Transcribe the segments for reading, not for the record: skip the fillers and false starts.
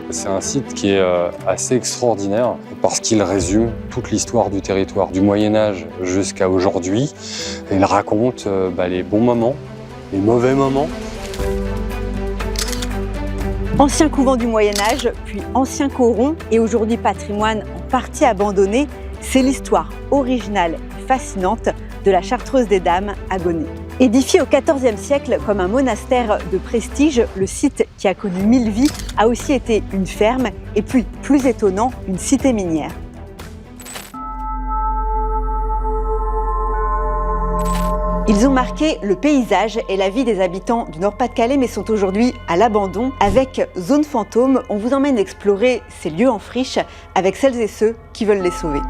C'est un site qui est assez extraordinaire parce qu'il résume toute l'histoire du territoire, du Moyen-Âge jusqu'à aujourd'hui. Il raconte les bons moments, les mauvais moments. Ancien couvent du Moyen-Âge, puis ancien coron et aujourd'hui patrimoine en partie abandonné, c'est l'histoire originale et fascinante de la Chartreuse des Dames à Gonnet. Édifié au XIVe siècle comme un monastère de prestige, le site qui a connu 1000 vies a aussi été une ferme et puis, plus étonnant, une cité minière. Ils ont marqué le paysage et la vie des habitants du Nord-Pas-de-Calais mais sont aujourd'hui à l'abandon. Avec Zone Fantôme, on vous emmène explorer ces lieux en friche avec celles et ceux qui veulent les sauver.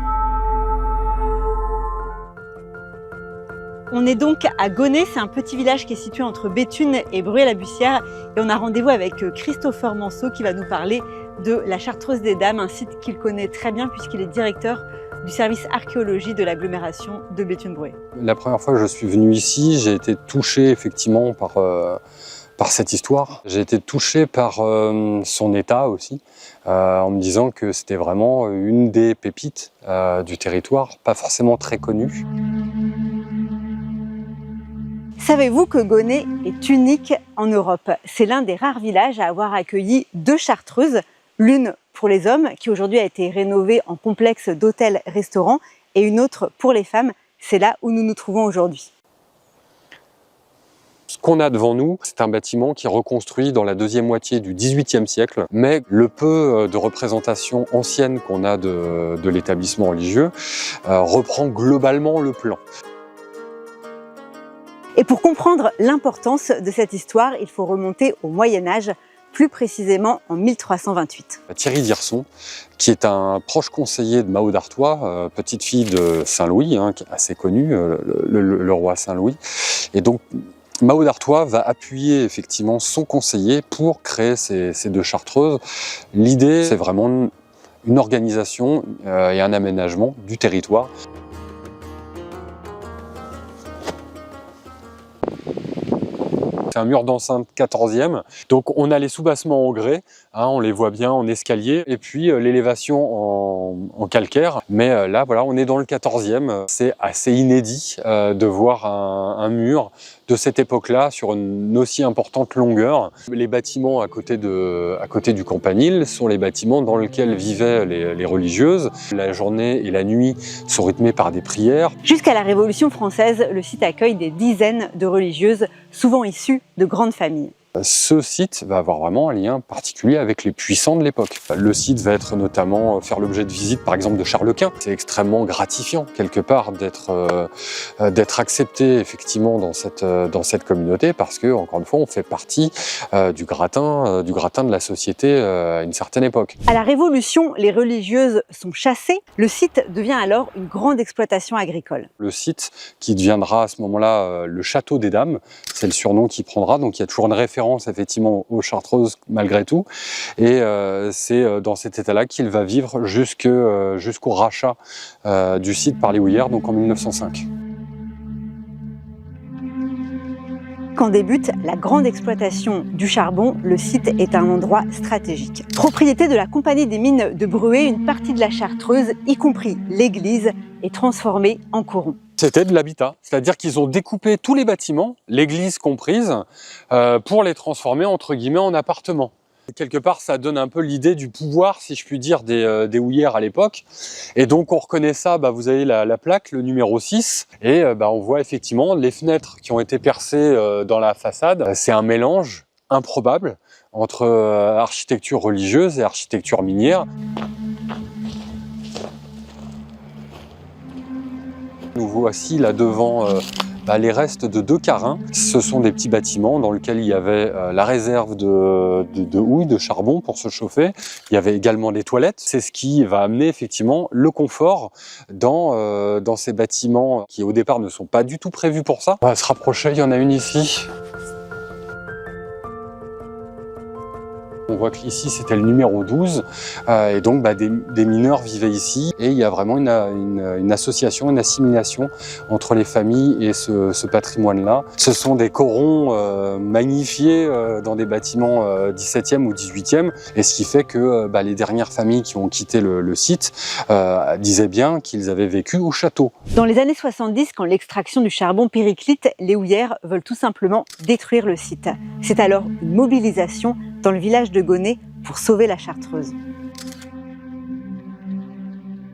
On est donc à Gonnet, c'est un petit village qui est situé entre Béthune et Bruay-la-Bussière et on a rendez-vous avec Christopher Manceau qui va nous parler de la Chartreuse des Dames, un site qu'il connaît très bien puisqu'il est directeur du service archéologie de l'agglomération de Béthune-Bruay. La première fois que je suis venu ici, j'ai été touché effectivement par cette histoire. J'ai été touché par son état aussi, en me disant que c'était vraiment une des pépites du territoire, pas forcément très connue. Savez-vous que Gonnet est unique en Europe? C'est l'un des rares villages à avoir accueilli 2 chartreuses, l'une pour les hommes, qui aujourd'hui a été rénovée en complexe d'hôtels-restaurants, et une autre pour les femmes. C'est là où nous nous trouvons aujourd'hui. Ce qu'on a devant nous, c'est un bâtiment qui est reconstruit dans la deuxième moitié du XVIIIe siècle, mais le peu de représentation ancienne qu'on a de l'établissement religieux reprend globalement le plan. Et pour comprendre l'importance de cette histoire, il faut remonter au Moyen-Âge, plus précisément en 1328. Thierry d'Hirson, qui est un proche conseiller de Mao d'Artois, petite fille de Saint-Louis, qui est assez connu, le roi Saint-Louis. Et donc, Mao d'Artois va appuyer effectivement son conseiller pour créer ces 2 chartreuses. L'idée, c'est vraiment une organisation et un aménagement du territoire. C'est un mur d'enceinte 14e, donc on a les soubassements en grès, on les voit bien en escalier, et puis l'élévation en calcaire. Mais là, voilà, on est dans le 14e. C'est assez inédit de voir un mur de cette époque-là sur une aussi importante longueur. Les bâtiments à côté du campanile sont les bâtiments dans lesquels vivaient les religieuses. La journée et la nuit sont rythmées par des prières. Jusqu'à la Révolution française, le site accueille des dizaines de religieuses, souvent issues de grandes familles. Ce site va avoir vraiment un lien particulier avec les puissants de l'époque. Le site va être notamment faire l'objet de visites, par exemple, de Charles Quint. C'est extrêmement gratifiant, quelque part, d'être accepté, effectivement, dans cette communauté, parce que, encore une fois, on fait partie du gratin de la société à une certaine époque. À la Révolution, les religieuses sont chassées. Le site devient alors une grande exploitation agricole. Le site qui deviendra à ce moment-là le Château des Dames, c'est le surnom qu'il prendra, donc il y a toujours une référence effectivement aux chartreuses malgré tout, et c'est dans cet état-là qu'il va vivre jusqu'au rachat du site par les houillères, donc en 1905. Quand débute la grande exploitation du charbon, le site est un endroit stratégique. Propriété de la Compagnie des mines de Bruay, une partie de la Chartreuse, y compris l'église, est transformée en coron. C'était de l'habitat, c'est-à-dire qu'ils ont découpé tous les bâtiments, l'église comprise, pour les transformer entre guillemets en appartements. Quelque part, ça donne un peu l'idée du pouvoir, si je puis dire, des houillères à l'époque. Et donc, on reconnaît ça, vous avez la plaque, le numéro 6, et on voit effectivement les fenêtres qui ont été percées dans la façade. C'est un mélange improbable entre architecture religieuse et architecture minière. Nous voici là devant les restes de 2 carins. Ce sont des petits bâtiments dans lesquels il y avait la réserve de houille, de charbon pour se chauffer. Il y avait également des toilettes. C'est ce qui va amener effectivement le confort dans ces bâtiments qui au départ ne sont pas du tout prévus pour ça. On va se rapprocher, il y en a une ici. On voit qu'ici c'était le numéro 12 et donc des mineurs vivaient ici et il y a vraiment une association, une assimilation entre les familles et ce patrimoine-là. Ce sont des corons magnifiés dans des bâtiments 17e ou 18e et ce qui fait que les dernières familles qui ont quitté le site disaient bien qu'ils avaient vécu au château. Dans les années 70, quand l'extraction du charbon périclite, les houillères veulent tout simplement détruire le site. C'est alors une mobilisation dans le village de Gonnet pour sauver la Chartreuse.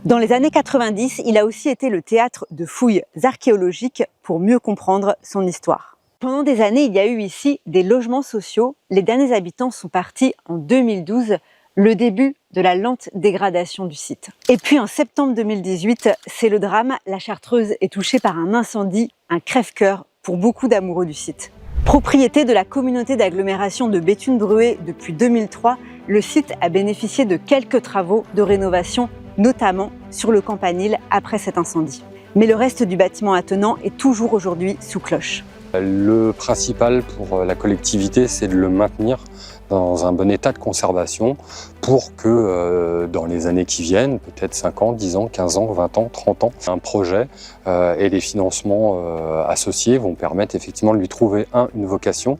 Dans les années 90, il a aussi été le théâtre de fouilles archéologiques pour mieux comprendre son histoire. Pendant des années, il y a eu ici des logements sociaux. Les derniers habitants sont partis en 2012, le début de la lente dégradation du site. Et puis en septembre 2018, c'est le drame. La Chartreuse est touchée par un incendie, un crève-cœur pour beaucoup d'amoureux du site. Propriété de la communauté d'agglomération de Béthune-Bruay depuis 2003, le site a bénéficié de quelques travaux de rénovation, notamment sur le campanile après cet incendie. Mais le reste du bâtiment attenant est toujours aujourd'hui sous cloche. Le principal pour la collectivité, c'est de le maintenir dans un bon état de conservation pour que dans les années qui viennent, peut-être 5 ans, 10 ans, 15 ans, 20 ans, 30 ans, un projet et les financements associés vont permettre effectivement de lui trouver une vocation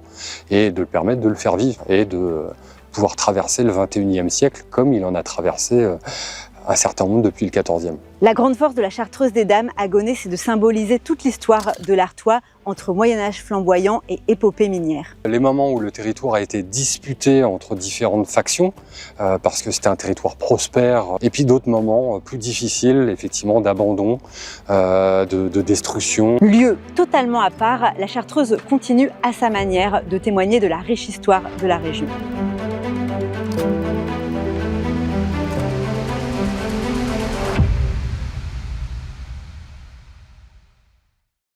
et de le permettre de le faire vivre et de pouvoir traverser le 21e siècle comme il en a traversé un certain nombre depuis le 14e. La grande force de la Chartreuse des Dames à Gonnet, c'est de symboliser toute l'histoire de l'Artois entre Moyen-Âge flamboyant et épopée minière. Les moments où le territoire a été disputé entre différentes factions, parce que c'était un territoire prospère, et puis d'autres moments plus difficiles, effectivement, d'abandon, de destruction. Lieu totalement à part, la Chartreuse continue à sa manière de témoigner de la riche histoire de la région.